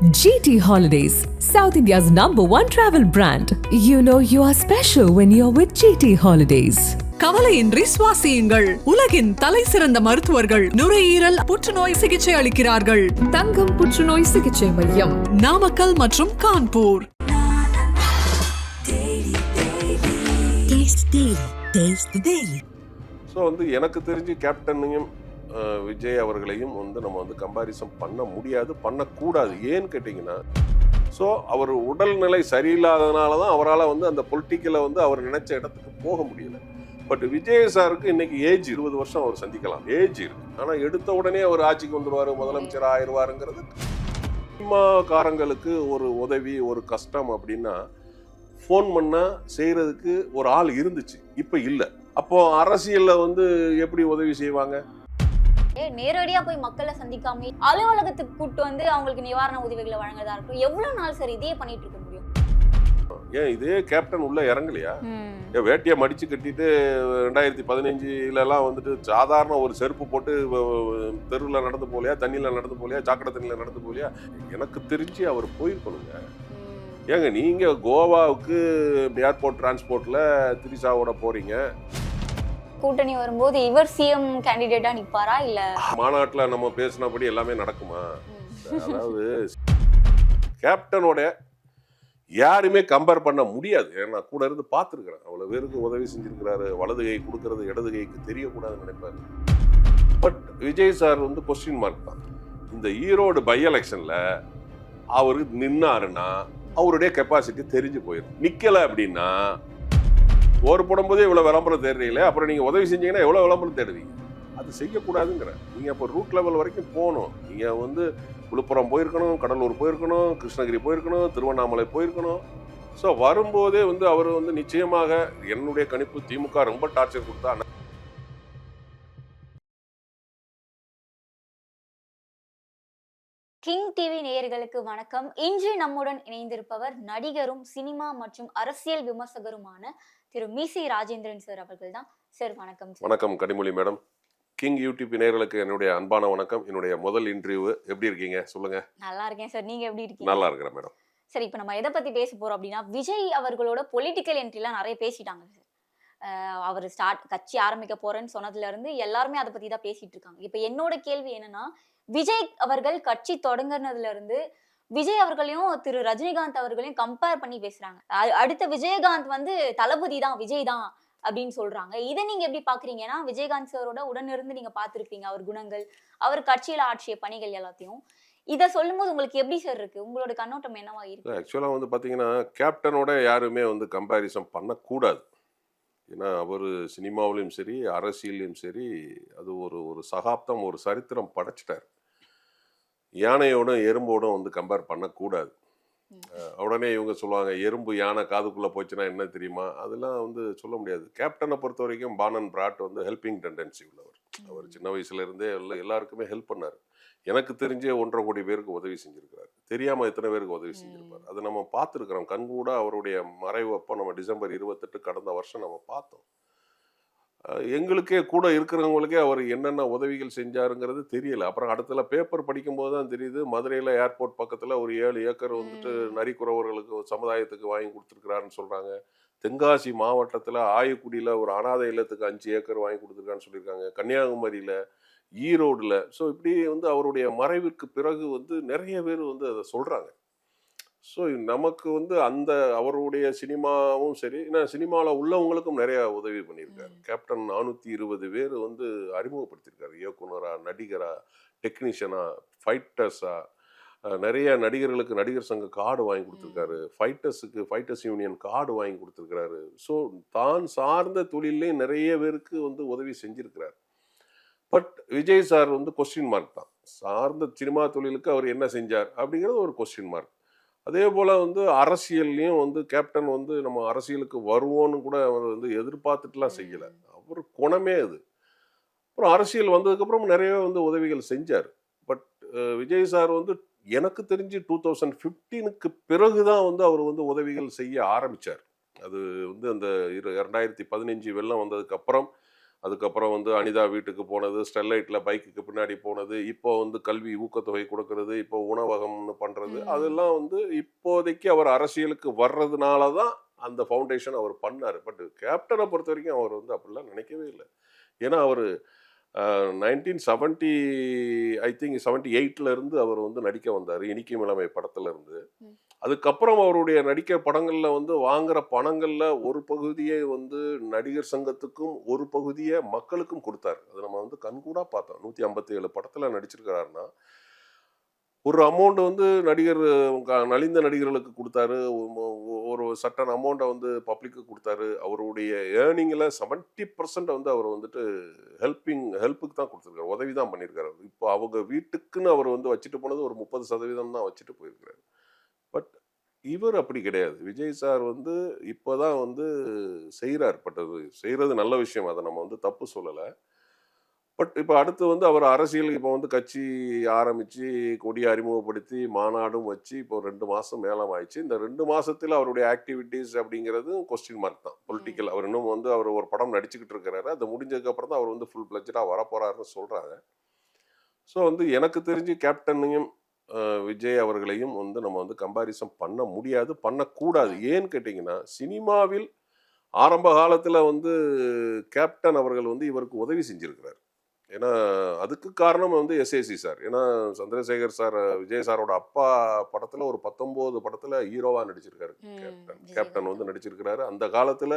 GT Holidays, South India's #1 travel brand. You know you are special when you're with GT Holidays. கவலையின்றி சுவாசியுங்கள். உலகின் தலை சிறந்த மருத்துவர்கள் நுரையீரல் புற்றுநோய் சிகிச்சை அளிக்கிறார்கள். தங்கம் புற்றுநோய் சிகிச்சை மையம், நாமக்கல் மற்றும் கான்பூர். ஸோ எனக்கு தெரிஞ்சு கேப்டனையும் விஜய் அவர்களையும் நம்ம கம்பாரிசன் பண்ண முடியாது, பண்ணக்கூடாது. ஏன்னு கேட்டிங்கன்னா, ஸோ அவர் உடல்நிலை சரியில்லாததுனால தான் அவரால் அந்த பொலிட்டிக்கலை அவர் நினைச்ச இடத்துக்கு போக முடியல. பட் விஜய் சாருக்கு இன்னைக்கு ஏஜ் 20 வருஷம் அவர் சந்திக்கலாம், ஏஜ் இருக்கு. ஆனால் எடுத்த உடனே அவர் ஆட்சிக்கு வந்துடுவார், முதலமைச்சர் ஆயிடுவாருங்கிறது சினிமாக்காரங்களுக்கு ஒரு உதவி, ஒரு கஷ்டம் அப்படின்னா ஃபோன் பண்ணால் செய்கிறதுக்கு ஒரு ஆள் இருந்துச்சு, இப்போ இல்லை. அப்போ அரசியலில் எப்படி உதவி செய்வாங்க? நேரடியா போய் மக்களை சந்திக்காம அலுவலகத்துக்கு கூட்டு அவங்களுக்கு நிவாரண உதவிகளை வழங்குறதா இருக்கும். எவ்வளவு நாள் சார் இதே பண்ணிட்டு இருக்க முடியும்? ஏன் இதே கேப்டன் உள்ள இறங்கலையா? ஏன் வேட்டியை மடிச்சு கட்டிட்டு 2015 சாதாரண ஒரு செருப்பு போட்டு தெருவில் நடந்து போலையா, தண்ணியில் நடந்து போலையா, சாக்கடை தண்ணியில் நடந்து போலையா? எனக்கு தெரிஞ்சு அவர் போயிருக்கணுங்க. ஏங்க நீங்க கோவாவுக்கு ஏர்போர்ட் டிரான்ஸ்போர்ட்ல திரிசாவோட போறீங்க, கூட்டணி வரும்போது இவர் சிஎம் கேண்டிடேட்டா நிப்பாரா? இல்ல மாநாட்டுல நம்ம பேசினபடி எல்லாமே நடக்குமா? அதாவது கேப்டனோட யாருமே கம்பேர் பண்ண முடியாது. ஏன்னா கூட இருந்து பார்த்துருக்கிறேன், அவ்வளவு பேருக்கு உதவி செஞ்சிருக்கிறாரு. வலது கை கொடுக்கறது இடது கைக்கு தெரியக்கூடாதுன்னு நினைப்பாரு. But Vijay sir question mark தான். இந்த ஈரோடு பை எலெக்ஷன்ல அவரு நின்னாருன்னா அவருடைய கெப்பாசிட்டி தெரிஞ்சு போயிடும். நிக்கல அப்படின்னா ஒரு போடும்போதே இவ்வளவு விளம்பரம் தேடுறீங்களே, அப்புறம் நீங்க உதவி செஞ்சீங்கன்னா எவ்வளவு விளம்பரம் தேடுவீங்க? அது செய்யக்கூடாதுங்கிற. நீங்க அப்போ ரூட் லெவல் வரைக்கும் போகணும். நீங்க விழுப்புரம் போயிருக்கணும், கடலூர் போயிருக்கணும், கிருஷ்ணகிரி போயிருக்கணும், திருவண்ணாமலை போயிருக்கணும். ஸோ வரும்போதே அவர் நிச்சயமாக என்னுடைய கணிப்பு திமுக ரொம்ப டார்ச்சர் கொடுத்தா. கிங் டிவி நேயர்களுக்கு வணக்கம். இன்று நம்முடன் இணைந்திருப்பவர் நடிகரும் சினிமா மற்றும் அரசியல் விமர்சகருமான திரு மீசி ராஜேந்திரன் சார் அவர்கள் தான். சார் வணக்கம். வணக்கம் கனிமொழி மேடம். கிங் யூடியூப் நேயர்களுக்கு என்னுடைய அன்பான வணக்கம். என்னுடைய முதல் இன்டர்வியூ. எப்படி இருக்கீங்க? சொல்லுங்க. நல்லா இருக்கேன் சார், நீங்க எப்படி இருக்கீங்க? நல்லா இருக்கிறேன் மேடம். சரி, இப்போ நம்ம எதை பத்தி பேச போறோம் அப்படின்னா, விஜய் அவர்களோட பொலிட்டிக்கல் என்ட்ரிலாம் நிறைய பேசிட்டாங்க சார். அவர் கட்சி ஆரம்பிக்க போறேன்னு சொன்னதுல இருந்து எல்லாருமே அதை பத்தி தான் பேசிட்டு இருக்காங்க. இப்போ என்னோட கேள்வி என்னன்னா, விஜய் அவர்கள் கட்சி தொடங்கினதுல இருந்து விஜய் அவர்களையும் திரு ரஜினிகாந்த் அவர்களையும் கம்பேர் பண்ணி பேசுறாங்க. அடுத்த விஜயகாந்த் தளபதி தான், விஜய் தான் அப்படின்னு சொல்றாங்க. இதை நீங்க எப்படி பாக்குறீங்க? ஏன்னா விஜயகாந்த் சாரோட உடனிருந்து நீங்க பார்த்திருப்பீங்க அவர் குணங்கள், அவர் கட்சியில ஆற்றிய பணிகள் எல்லாத்தையும். இதை சொல்லும் போது உங்களுக்கு எப்படி சார் இருக்கு? உங்களோட கண்ணோட்டம் என்னவா இருக்கு? ஆக்சுவலா பாத்தீங்கன்னா கேப்டனோட யாருமே கம்பேரிசன் பண்ணக்கூடாது. ஏன்னா அவர் சினிமாவிலையும் சரி அரசியலையும் சரி அது ஒரு சகாப்தம், ஒரு சரித்திரம் படைச்சிட்டார். யானையோடும் எறும்போடும் கம்பேர் பண்ணக்கூடாது. உடனே இவங்க சொல்லுவாங்க, எறும்பு யானை காதுக்குள்ள போச்சுன்னா என்ன தெரியுமா? அதெல்லாம் சொல்ல முடியாது. கேப்டனை பொறுத்த வரைக்கும் பானன் பிராட் ஹெல்பிங் டெண்டன்சி உள்ளவர். அவர் சின்ன வயசுல இருந்தே எல்லாருக்குமே ஹெல்ப் பண்ணாரு. எனக்கு தெரிஞ்சே 1.5 கோடி பேருக்கு உதவி செஞ்சிருக்கிறாரு. தெரியாம எத்தனை பேருக்கு உதவி செஞ்சிருப்பாரு. அதை நம்ம பார்த்துருக்கிறோம். கண்கூட அவருடைய மறைவு அப்போ நம்ம டிசம்பர் 28 கடந்த வருஷம் நம்ம பார்த்தோம். எங்களுக்கே கூட இருக்கிறவங்களுக்கே அவர் என்னென்ன உதவிகள் செஞ்சாருங்கிறது தெரியல. அப்புறம் அடுத்தல பேப்பர் படிக்கும்போது தான் தெரியுது, மதுரையில் ஏர்போர்ட் பக்கத்தில் ஒரு 7 ஏக்கர் நரிக்குறவர்களுக்கு சமுதாயத்துக்கு வாங்கி கொடுத்துருக்கிறாருன்னு சொல்கிறாங்க. தென்காசி மாவட்டத்தில் ஆயக்குடியில் ஒரு அனாதை இல்லத்துக்கு 5 ஏக்கர் வாங்கி கொடுத்துருக்கான்னு சொல்லியிருக்காங்க. கன்னியாகுமரியில், ஈரோடில். ஸோ இப்படி அவருடைய மறைவிற்கு பிறகு நிறைய பேர் அதை சொல்கிறாங்க. ஸோ நமக்கு அந்த அவருடைய சினிமாவும் சரி, ஏன்னா சினிமாவில் உள்ளவங்களுக்கும் நிறைய உதவி பண்ணியிருக்காரு. கேப்டன் 420 பேர் அறிமுகப்படுத்தியிருக்காரு. இயக்குனரா, நடிகரா, டெக்னீஷியனா, ஃபைட்டர்ஸா, நிறைய நடிகர்களுக்கு நடிகர் சங்க கார்டு வாங்கி கொடுத்துருக்காரு. ஃபைட்டர்ஸ் யூனியன் கார்டு வாங்கி கொடுத்துருக்கிறாரு. ஸோ தான் சார்ந்த தொழிலே நிறைய பேருக்கு உதவி செஞ்சிருக்கிறார். But Vijay sir question mark தான். சார்ந்த சினிமா தொழிலுக்கு அவர் என்ன செஞ்சார் அப்படிங்கிறது ஒரு கொஸ்டின் மார்க். அதே போல் அரசியல்லையும் கேப்டன் நம்ம அரசியலுக்கு வருவோன்னு கூட அவர் எதிர்பார்த்துட்டுலாம் செய்யலை. அவர் குணமே அது. அப்புறம் அரசியல் வந்ததுக்கப்புறம் நிறைய உதவிகள் செஞ்சார். பட் விஜய் சார் எனக்கு தெரிஞ்சு 2015க்கு பிறகு தான் அவர் உதவிகள் செய்ய ஆரம்பித்தார். அது அந்த 2015 வெள்ளம் வந்ததுக்கப்புறம் அதுக்கப்புறம் வந்து அனிதா வீட்டுக்கு போனது, ஸ்டெர்லைட்டில் பைக்குக்கு பின்னாடி போனது, இப்போ வந்து கல்வி ஊக்கத்தொகை கொடுக்கறது, இப்போ உணவகம்னு பண்ணுறது, அதெல்லாம் வந்து இப்போதைக்கு அவர் அரசியலுக்கு வர்றதுனால தான் அந்த ஃபவுண்டேஷன் அவர் பண்ணார். பட் கேப்டனை பொறுத்த வரைக்கும் அவர் வந்து அப்படிலாம் நினைக்கவே இல்லை. ஏன்னா அவர் 1970 ஐ திங்க் 78 இருந்து அவர் வந்து நடிக்க வந்தார், இனிக்கும் இளமை படத்துல இருந்து. அதுக்கப்புறம் அவருடைய நடிக்க படங்கள்ல வந்து வாங்குற பணங்கள்ல ஒரு பகுதியை வந்து நடிகர் சங்கத்துக்கும் ஒரு பகுதியை மக்களுக்கும் கொடுத்தாரு. அது நம்ம வந்து கண்கூடா பார்த்தோம். 157 படத்துல நடிச்சிருக்கிறாருன்னா ஒரு அமௌண்ட் வந்து நடிகர் நலிந்த நடிகர்களுக்கு கொடுத்தாரு, ஒரு சட்டன் அமௌண்ட்டை வந்து பப்ளிக்கு கொடுத்தாரு. அவருடைய ஏர்னிங்கில் 70% வந்து அவர் வந்துட்டு ஹெல்ப்புக்கு தான் கொடுத்துருக்காரு, உதவி தான் பண்ணியிருக்காரு. இப்போ அவங்க வீட்டுக்குன்னு அவர் வந்து வச்சுட்டு போனது ஒரு 30% தான் வச்சுட்டு போயிருக்கிறாரு. பட் இவர் அப்படி கிடையாது. விஜய் சார் வந்து இப்போதான் வந்து செய்கிறார். பட் அது செய்கிறது நல்ல விஷயம், அதை நம்ம வந்து தப்பு சொல்லலை. பட் இப்போ அடுத்து வந்து அவர் அரசியல் இப்போ வந்து கட்சி ஆரம்பித்து கொடியை அறிமுகப்படுத்தி மாநாடும் வச்சு இப்போ 2 மாதம் மேலம் ஆயிடுச்சு. இந்த 2 மாதத்தில் அவருடைய ஆக்டிவிட்டீஸ் அப்படிங்கிறது கொஸ்டின் மார்க் தான். பொலிட்டிக்கல் அவர் இன்னும் வந்து அவர் ஒரு படம் நடிச்சுக்கிட்டு இருக்கிறாரு. அது முடிஞ்சதுக்கப்புறம் தான் அவர் வந்து ஃபுல் பிளட்ஜடாக வரப்போறாருன்னு சொல்கிறாங்க. ஸோ வந்து எனக்கு தெரிஞ்சு கேப்டனையும் விஜய் அவர்களையும் வந்து நம்ம வந்து கம்பாரிசன் பண்ண முடியாது, பண்ணக்கூடாது. ஏன்னு கேட்டிங்கன்னா சினிமாவில் ஆரம்ப காலத்தில் வந்து கேப்டன் அவர்கள் வந்து இவருக்கு உதவி செஞ்சுருக்கிறார். ஏன்னா அதுக்கு காரணம் வந்து எஸ்ஏசி சார். ஏன்னா சந்திரசேகர் சார் விஜய் சாரோட அப்பா படத்தில் ஒரு 19 படத்தில் ஹீரோவாக நடிச்சிருக்காரு கேப்டன் வந்து நடிச்சிருக்கிறாரு. அந்த காலத்தில்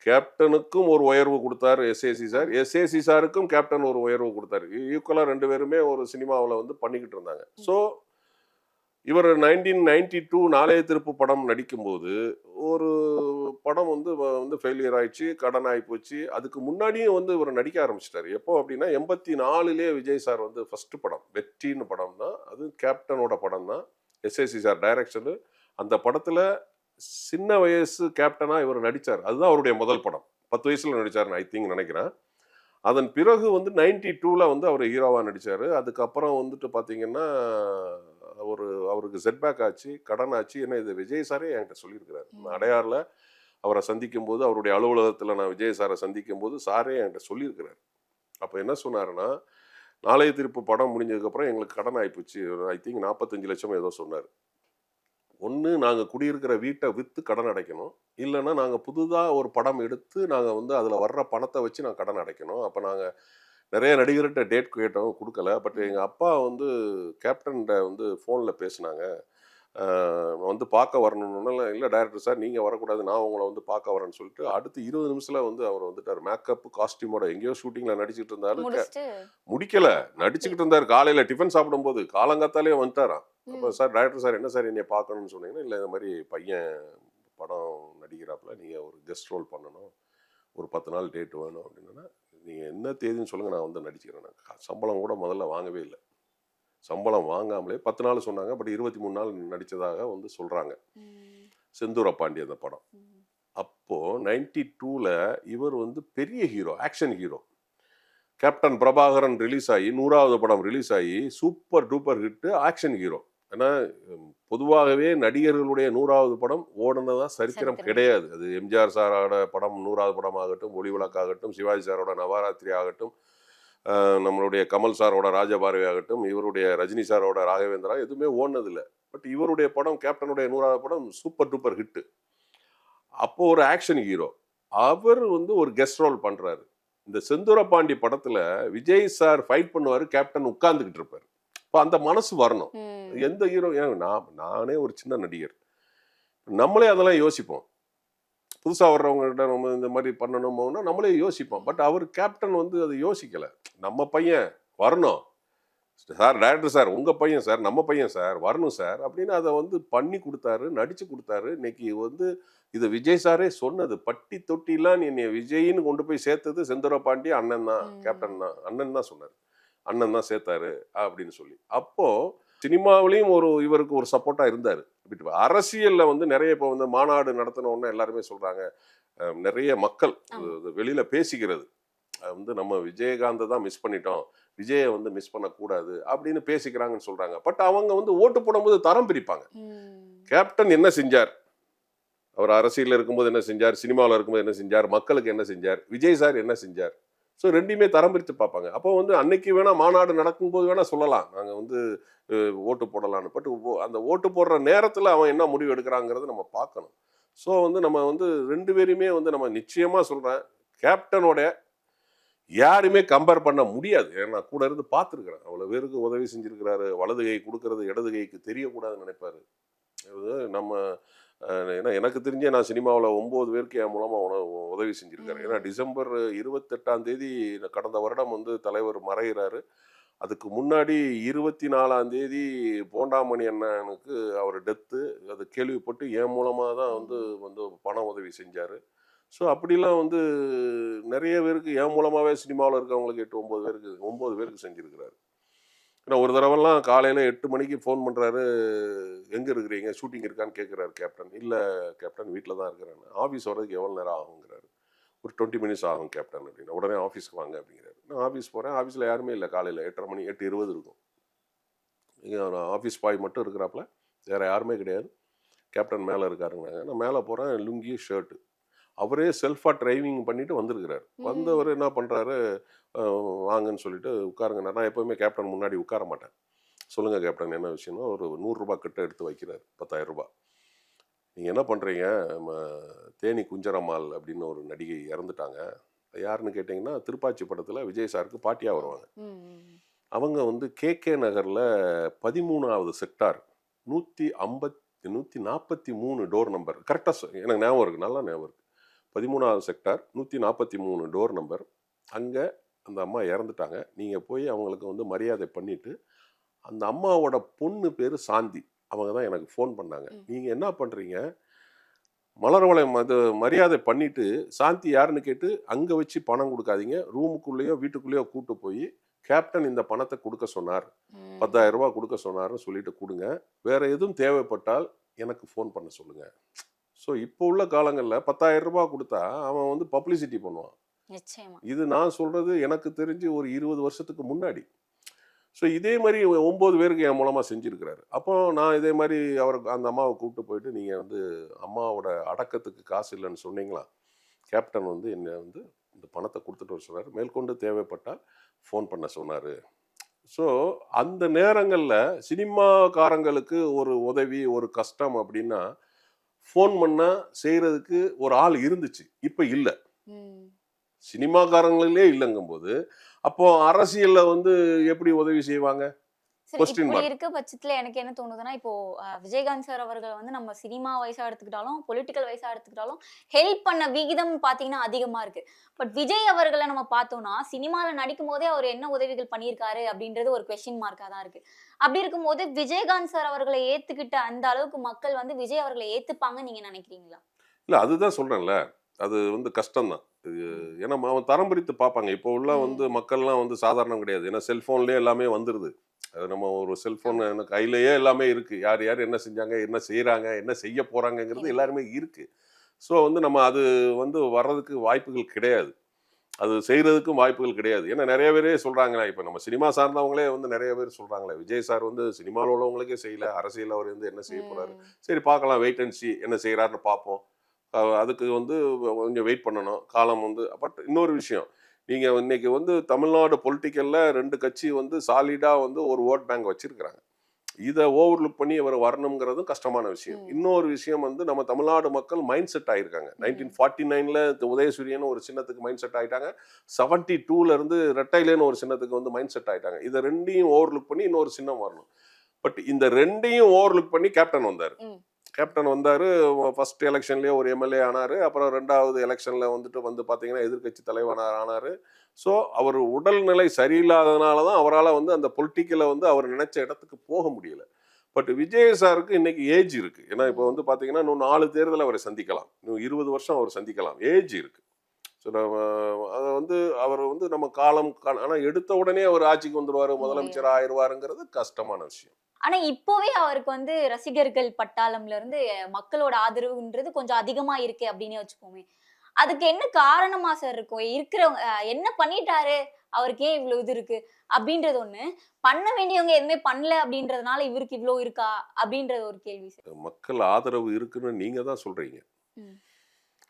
கேப்டனுக்கும் ஒரு உயர்வு கொடுத்தாரு எஸ்ஏசி சார், எஸ்ஏசி சாருக்கும் கேப்டன் ஒரு உயர்வு கொடுத்தாரு. ஈக்குவலாக 2 பேருமே ஒரு சினிமாவில் வந்து பண்ணிக்கிட்டு இருந்தாங்க. ஸோ இவர் 1992 நாளைய திருப்பு படம் நடிக்கும்போது ஒரு படம் வந்து ஃபெயிலியர் ஆயிடுச்சு, கடன் ஆகி போச்சு. அதுக்கு முன்னாடியும் வந்து இவர் நடிக்க ஆரம்பிச்சிட்டாரு. எப்போ அப்படின்னா 84 விஜய் சார் வந்து ஃபர்ஸ்ட் படம் வெற்றின்னு படம் தான், அது கேப்டனோட படம் தான், எஸ்ஏசி சார் டைரக்ஷனு. அந்த படத்தில் சின்ன வயசு கேப்டனாக இவர் நடித்தார். அதுதான் அவருடைய முதல் படம். 10 வயசில் நடித்தார்னு ஐ திங்க் நினைக்கிறேன். அதன் பிறகு வந்து 92 வந்து அவர் ஹீரோவாக நடித்தார். அதுக்கப்புறம் வந்துட்டு பார்த்தீங்கன்னா அவருக்கு செட்பேக் ஆச்சு, கடன் ஆச்சு. ஏன்னா இது விஜய் சாரே என்கிட்ட சொல்லியிருக்கிறார். அடையாறில் அவரை சந்திக்கும் போது, அவருடைய அலுவலகத்தில் நான் விஜய் சாரை சந்திக்கும் போது சாரே என்கிட்ட சொல்லியிருக்கிறார். அப்போ என்ன சொன்னாருன்னா, நாளைய திருப்பு படம் முடிஞ்சதுக்கப்புறம் எங்களுக்கு கடன் ஆகிப்போச்சு, ஐ திங்க் 45 லட்சம் ஏதோ சொன்னார். ஒன்று நாங்கள் குடியிருக்கிற வீட்டை விற்று கடன் அடைக்கணும், இல்லைன்னா நாங்கள் புதுதாக ஒரு படம் எடுத்து நாங்கள் வந்து அதில் வர்ற பணத்தை வச்சு நான் கடன் அடைக்கணும். அப்போ நாங்கள் நிறைய நடிகர்கிட்ட டேட் கேட்டோம், கொடுக்கல. பட் எங்கள் அப்பா வந்து கேப்டன்கிட்ட வந்து ஃபோனில் பேசினாங்க, வந்து பார்க்க வரணும்னால, இல்லை டைரக்டர் சார் நீங்கள் வரக்கூடாது, நான் உங்களை வந்து பார்க்க வரேன்னு சொல்லிட்டு அடுத்து 20 நிமிஷத்தில் வந்து அவர் வந்துட்டார். மேக்கப் காஸ்டியூமோட எங்கேயோ ஷூட்டிங்கில் நடிச்சுட்டு இருந்தாரு, முடிக்கல, நடிச்சுக்கிட்டு இருந்தார். காலையில் டிஃபன் சாப்பிடும்போது காலங்காத்தாலே வந்துட்டாராம். அப்போ சார் டைரக்டர் சார் என்ன சார் என்னை பார்க்கணும்னு சொன்னீங்கன்னா, இல்லை இந்த மாதிரி பையன் படம் நடிக்கிறாப்புல, நீங்கள் ஒரு கெஸ்ட் ரோல் பண்ணணும், ஒரு 10 நாள் டேட் வேணும் அப்படின்னா, நீங்கள் என்ன தேதின்னு சொல்லுங்கள், நான் வந்து நடிச்சுக்கிறேன். நான் சம்பளம் கூட முதல்ல வாங்கவே இல்லை, சம்பளம் வாங்காமலே 10 நாள் சொன்னாங்க. பட் 23 நாள் நடித்ததாக வந்து சொல்கிறாங்க. செந்தூர பாண்டி அந்த படம். அப்போது 92 இவர் வந்து பெரிய hero, action hero. Captain Prabhakaran release ஆகி 100வது படம் ரிலீஸ் ஆகி super duper hit, action hero. ஏன்னா பொதுவாகவே நடிகர்களுடைய 100வது படம் ஓடுனதா சரித்திரம் கிடையாது. அது எம்ஜிஆர் சாரோட படம் 100வது படம் ஆகட்டும், ஒளி விளக்காகட்டும், சிவாஜி சாரோட நவராத்திரி ஆகட்டும், நம்மளுடைய கமல் சாரோட ராஜபாரவி ஆகட்டும், இவருடைய ரஜினி சாரோட ராகவேந்திரா, எதுவுமே ஓடுனதில்லை. பட் இவருடைய படம் கேப்டனுடைய 100வது படம் சூப்பர் டூப்பர் ஹிட்டு. அப்போ ஒரு ஆக்ஷன் ஹீரோ அவர் வந்து ஒரு கெஸ்ட் ரோல் பண்ணுறாரு. இந்த செந்தூர பாண்டி படத்தில் விஜய் சார் ஃபைட் பண்ணுவார், கேப்டன் உட்கார்ந்துக்கிட்டு இருப்பார். இப்போ அந்த மனசு வரணும். எந்த ஹீரோ, நானே ஒரு சின்ன நடிகர், நம்மளே அதெல்லாம் யோசிப்போம். புதுசாக வர்றவங்ககிட்ட நம்ம இந்த மாதிரி பண்ணணுமோன்னா நம்மளே யோசிப்போம். பட் அவர் கேப்டன் வந்து அதை யோசிக்கலை. நம்ம பையன் வரணும் சார், டைரக்டர் சார் உங்கள் பையன் சார், நம்ம பையன் சார் வரணும் சார் அப்படின்னு அதை வந்து பண்ணி கொடுத்தாரு, நடித்து கொடுத்தாரு. இன்னைக்கு வந்து இது விஜய் சாரே சொன்னது, பட்டி தொட்டிலாம் நீ என்னை விஜயின்னு கொண்டு போய் சேர்த்தது செந்தூர பாண்டி அண்ணன் தான், கேப்டன் தான், அண்ணன் தான் சொன்னார், அண்ணன் தான் சேர்த்தாரு அப்படின்னு சொல்லி. அப்போது சினிமாவிலையும் இவருக்கு ஒரு சப்போர்ட்டாக இருந்தார். அரசியலில் வந்து நிறைய இப்போ வந்து மாநாடு நடத்தினோன்னு எல்லாருமே சொல்கிறாங்க, நிறைய மக்கள் வெளியில் பேசிக்கிறது வந்து நம்ம விஜயகாந்தை தான் மிஸ் பண்ணிட்டோம், விஜயை வந்து மிஸ் பண்ணக்கூடாது அப்படின்னு பேசிக்கிறாங்கன்னு சொல்கிறாங்க. பட் அவங்க வந்து ஓட்டு போடும்போது தரம் பிரிப்பாங்க. கேப்டன் என்ன செஞ்சார், அவர் அரசியலில் இருக்கும்போது என்ன செஞ்சார், சினிமாவில் இருக்கும்போது என்ன செஞ்சார், மக்களுக்கு என்ன செஞ்சார், விஜய் சார் என்ன செஞ்சார், ஸோ ரெண்டையுமே தரம் பிரித்து பார்ப்பாங்க. அப்போ வந்து அன்னைக்கு வேணால் மாநாடு நடக்கும்போது வேணால் சொல்லலாம் நாங்கள் வந்து ஓட்டு போடலான்னு. பட் அந்த ஓட்டு போடுற நேரத்தில் அவன் என்ன முடிவு எடுக்கிறாங்கிறத நம்ம பார்க்கணும். ஸோ வந்து நம்ம வந்து 2 பேருமே வந்து நம்ம நிச்சயமாக சொல்கிறேன், கேப்டனோட யாருமே கம்பேர் பண்ண முடியாது. ஏன்னா கூட இருந்து பார்த்துருக்குறேன். அவ்வளோ பேருக்கு உதவி செஞ்சுருக்கிறாரு. வலது கை கொடுக்கறது இடது கைக்கு தெரியக்கூடாதுன்னு நினைப்பாரு. நம்ம ஏன்னா எனக்கு தெரிஞ்சே நான் சினிமாவில் 9 பேருக்கு என் மூலமாக உதவி செஞ்சுருக்காரு. ஏன்னா டிசம்பர் 28ஆம் தேதி கடந்த வருடம் வந்து தலைவர் மறைகிறாரு. அதுக்கு முன்னாடி 24ஆம் தேதி போண்டாமணி அண்ணனுக்கு அவர் டெத்து அது கேள்விப்பட்டு என் மூலமாக தான் வந்து வந்து பண உதவி செஞ்சார். ஸோ அப்படிலாம் வந்து நிறைய பேருக்கு என் மூலமாகவே சினிமாவில் இருக்கவங்களுக்கு 9 பேருக்கு செஞ்சுருக்கிறாரு. ஏன்னா ஒரு தடவைலாம் காலையில் 8 மணிக்கு ஃபோன் பண்ணுறாரு, எங்கே இருக்கிறீங்க, ஷூட்டிங் இருக்கான்னு கேட்குறாரு கேப்டன். இல்லை கேப்டன் வீட்டில் தான் இருக்கிறேன். ஆஃபீஸ் வர்றதுக்கு எவ்வளோ நேரம் ஆகுங்கிறாரு. ஒரு 20 மினிட்ஸ் ஆகும் கேப்டன் அப்படின்னா. உடனே ஆஃபீஸ்க்கு வாங்க அப்படிங்கிறாரு. நான் ஆஃபீஸ் போகிறேன். ஆஃபீஸில் யாருமே இல்லை. காலையில் 8:30 மணி 8:20 இருக்கும். இங்கே ஆஃபீஸ் பாய் மட்டும் இருக்கிறாப்புல, வேறு யாருமே கிடையாது. கேப்டன் மேலே இருக்காருங்கிறாங்க. நான் மேலே போகிறேன், லுங்கி ஷர்ட்டு. அவரே செல்ஃபாக டிரைவிங் பண்ணிட்டு வந்திருக்கிறாரு. வந்தவர் என்ன பண்ணுறாரு, வாங்கன்னு சொல்லிட்டு உட்காருங்க. நான் எப்போவுமே கேப்டன் முன்னாடி உட்கார மாட்டேன். சொல்லுங்கள் கேப்டன் என்ன விஷயம்னா, ஒரு 100 ரூபா கிட்ட எடுத்து வைக்கிறார். 10,000 ரூபாய். நீங்கள் என்ன பண்ணுறீங்க, நம்ம தேனி குஞ்சரம்மாள் அப்படின்னு ஒரு நடிகை இறந்துட்டாங்க. யாருன்னு கேட்டிங்கன்னா, திருப்பாச்சி படத்தில் விஜய் சாருக்கு பாட்டியாக வருவாங்க. அவங்க வந்து KK நகரில் 13வது செக்டார் 143 டோர் நம்பர். கரெக்டாக எனக்கு ஞாபகம் இருக்குது, நல்லா ஞாபகம் இருக்குது. 13வது செக்டார் 143 டோர் நம்பர். அங்கே அந்த அம்மா இறந்துட்டாங்க. நீங்கள் போய் அவங்களுக்கு வந்து மரியாதை பண்ணிவிட்டு, அந்த அம்மாவோட பொண்ணு பேர் சாந்தி. அவங்க தான் எனக்கு ஃபோன் பண்ணாங்க. நீங்கள் என்ன பண்ணுறீங்க, மலர்வளையம் அது மரியாதை பண்ணிவிட்டு சாந்தி யாருன்னு கேட்டு அங்கே வச்சு பணம் கொடுக்காதீங்க, ரூமுக்குள்ளேயோ வீட்டுக்குள்ளேயோ கூப்பிட்டு போய் கேப்டன் இந்த பணத்தை கொடுக்க சொன்னார், 10,000 ரூபாய் கொடுக்க சொன்னார்னு சொல்லிட்டு கொடுங்க. வேறு எதுவும் தேவைப்பட்டால் எனக்கு ஃபோன் பண்ண சொல்லுங்கள். ஸோ இப்போ உள்ள காலங்களில் 10,000 ரூபாய் கொடுத்தா அவன் வந்து பப்ளிசிட்டி பண்ணுவான். இது நான் சொல்கிறது எனக்கு தெரிஞ்சு ஒரு 20 வருஷத்துக்கு முன்னாடி. ஸோ இதே மாதிரி 9 பேருக்கு என் மூலமாக செஞ்சுருக்கிறாரு. அப்போ நான் இதே மாதிரி அவருக்கு அந்த அம்மாவை கூப்பிட்டு போயிட்டு, நீங்கள் வந்து அம்மாவோட அடக்கத்துக்கு காசு இல்லைன்னு சொன்னீங்களா, கேப்டன் வந்து என்னை வந்து இந்த பணத்தை கொடுத்துட்டு வர சொன்னார், மேற்கொண்டு தேவைப்பட்டால் ஃபோன் பண்ண சொன்னார். ஸோ அந்த நேரங்களில் சினிமாக்காரங்களுக்கு ஒரு உதவி ஒரு கஷ்டம் அப்படின்னா ஃபோன் பண்ணால் செய்கிறதுக்கு ஒரு ஆள் இருந்துச்சு. இப்போ இல்லை, சினிமாக்காரங்களே இல்லைங்கும்போது அப்போ அரசியலில் வந்து எப்படி உதவி செய்வாங்க? இருக்க பட்சத்துல எனக்கு என்ன தோணுதுன்னா, இப்போ விஜயகாந்த் சார் அவர்கள் வந்து நம்ம சினிமா வயசா எடுத்துக்கிட்டாலும் பொலிட்டிக்கல் வயசா எடுத்துக்கிட்டாலும் ஹெல்ப் பண்ண விகிதம் பாத்தீங்கன்னா அதிகமா இருக்கு. பட் விஜய் அவர்களை நம்ம பார்த்தோம்னா சினிமால நடிக்கும் போதே அவர் என்ன உதவிகள் பண்ணியிருக்காரு அப்படின்றது ஒரு கொஸ்டின் மார்க்கா தான் இருக்கு. அப்படி இருக்கும்போது விஜயகாந்த் சார் அவர்களை ஏத்துக்கிட்ட அந்த அளவுக்கு மக்கள் வந்து விஜய் அவர்களை ஏத்துப்பாங்க நீங்க நினைக்கிறீங்களா? இல்லை, அதுதான் சொல்றேன்ல, அது வந்து கஷ்டம்தான். ஏன்னா அவன் தரம் பிரித்து பார்ப்பாங்க. இப்போ உள்ள வந்து மக்கள்லாம் வந்து சாதாரணம் கிடையாது. ஏன்னா செல்ஃபோன்லேயே எல்லாமே வந்துடுது. அது நம்ம ஒரு செல்ஃபோன் கையிலேயே எல்லாமே இருக்குது. யார் யார் என்ன செஞ்சாங்க, என்ன செய்கிறாங்க, என்ன செய்ய போகிறாங்கங்கிறது எல்லாருமே இருக்குது. ஸோ வந்து நம்ம அது வந்து வர்றதுக்கு வாய்ப்புகள் கிடையாது, அது செய்கிறதுக்கும் வாய்ப்புகள் கிடையாது. ஏன்னா நிறைய பேரே சொல்கிறாங்களே, இப்போ நம்ம சினிமா சார்ந்தவங்களே வந்து நிறைய பேர் சொல்கிறாங்களே, விஜய் சார் வந்து சினிமாவில் உள்ளவங்களுக்கே செய்யலை, அரசியல் அவர் வந்து என்ன செய்ய போகிறாரு, சரி பார்க்கலாம், வெயிட் அண்ட் சி, என்ன செய்கிறாருன்னு பார்ப்போம், அதுக்கு வந்து கொஞ்சம் வெயிட் பண்ணணும் காலம் வந்து. பட் இன்னொரு விஷயம், நீங்கள் இன்னைக்கு வந்து தமிழ்நாடு பொலிட்டிக்கலில் 2 கட்சி வந்து சாலிடாக வந்து ஒரு ஓட் பேங்க் வச்சுருக்கிறாங்க. இதை ஓவர்லுக் பண்ணி அவர் வரணுங்கிறதும் கஷ்டமான விஷயம். இன்னொரு விஷயம் வந்து நம்ம தமிழ்நாடு மக்கள் மைண்ட் செட் ஆகியிருக்காங்க. 1949 உதயசூரியன் ஒரு சின்னத்துக்கு மைண்ட் செட் ஆகிட்டாங்க. 72 ரெட்டைலேன்னு ஒரு சின்னத்துக்கு வந்து மைண்ட் செட் ஆகிட்டாங்க. இதை 2ஐயும் ஓவர்லுக் பண்ணி இன்னொரு சின்னம் வரணும். பட் இந்த 2ஐயும் ஓவர்லுக் பண்ணி கேப்டன் வந்தார். ஃபர்ஸ்ட் எலெக்ஷன்லேயே ஒரு எம்எல்ஏ ஆனார். அப்புறம் 2வது எலெக்ஷனில் வந்து பார்த்தீங்கன்னா எதிர்கட்சி தலைவனார் ஆனார். ஸோ அவர் உடல்நிலை சரியில்லாததுனால தான் அவரால் வந்து அந்த பொலிட்டிக்கலை வந்து அவர் நினைச்ச இடத்துக்கு போக முடியல. பட் விஜய் சாருக்கு இன்னைக்கு ஏஜ் இருக்குது. ஏன்னா இப்போ வந்து பார்த்தீங்கன்னா இன்னும் 4 தேர்தல் அவரை சந்திக்கலாம், இன்னும் 20 வருஷம் அவர் சந்திக்கலாம், ஏஜ் இருக்குது. ஸோ நம்ம அதை வந்து அவர் வந்து நம்ம காலம் ஆனால் எடுத்த உடனே அவர் ஆட்சிக்கு வந்துடுவார், முதலமைச்சர் ஆயிடுவாருங்கிறது கஷ்டமான விஷயம். ஆனா இப்போவே அவருக்கு வந்து ரசிகர்கள் பட்டாளம்ல இருந்து மக்களோட ஆதரவுன்றது கொஞ்சம் அதிகமா இருக்கு அப்படின்னு வச்சுக்கோமே. அதுக்கு என்ன காரணமா சார் இருக்கும்? இருக்கிறவங்க என்ன பண்ணிட்டாரு, அவருக்கு ஏன் இவ்வளவு இது இருக்கு அப்படின்றது ஒண்ணு, பண்ண வேண்டியவங்க எதுவுமே பண்ணல அப்படின்றதுனால இவருக்கு இவ்வளவு இருக்கா அப்படின்றது ஒரு கேள்வி சார். மக்கள் ஆதரவு இருக்குன்னு நீங்க தான் சொல்றீங்க.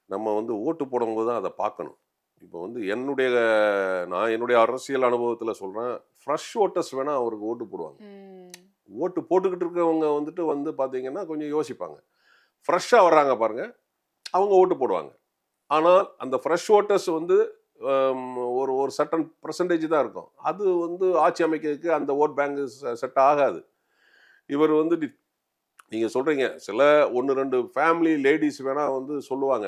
நம்ம வந்து ஓட்டு போடும்போது தான் அதை பார்க்கணும். இப்போ வந்து நான் என்னுடைய அரசியல் அனுபவத்தில் சொல்கிறேன், ஃப்ரெஷ் ஓட்டர்ஸ் வேணால் அவருக்கு ஓட்டு போடுவாங்க. ஓட்டு போட்டுக்கிட்டு இருக்கவங்க வந்து பார்த்தீங்கன்னா கொஞ்சம் யோசிப்பாங்க. ஃப்ரெஷ்ஷாக வர்றாங்க பாருங்கள், அவங்க ஓட்டு போடுவாங்க. ஆனால் அந்த ஃப்ரெஷ் ஓட்டர்ஸ் வந்து ஒரு ஒரு சர்டன் பர்சன்டேஜ் தான் இருக்கும். அது வந்து ஆட்சி அமைக்கிறதுக்கு அந்த ஓட் பேங்க் செட் ஆகாது. இவர் வந்து நீங்கள் சொல்கிறீங்க, சில 1-2 ஃபேமிலி லேடிஸ் வேணால் வந்து சொல்லுவாங்க.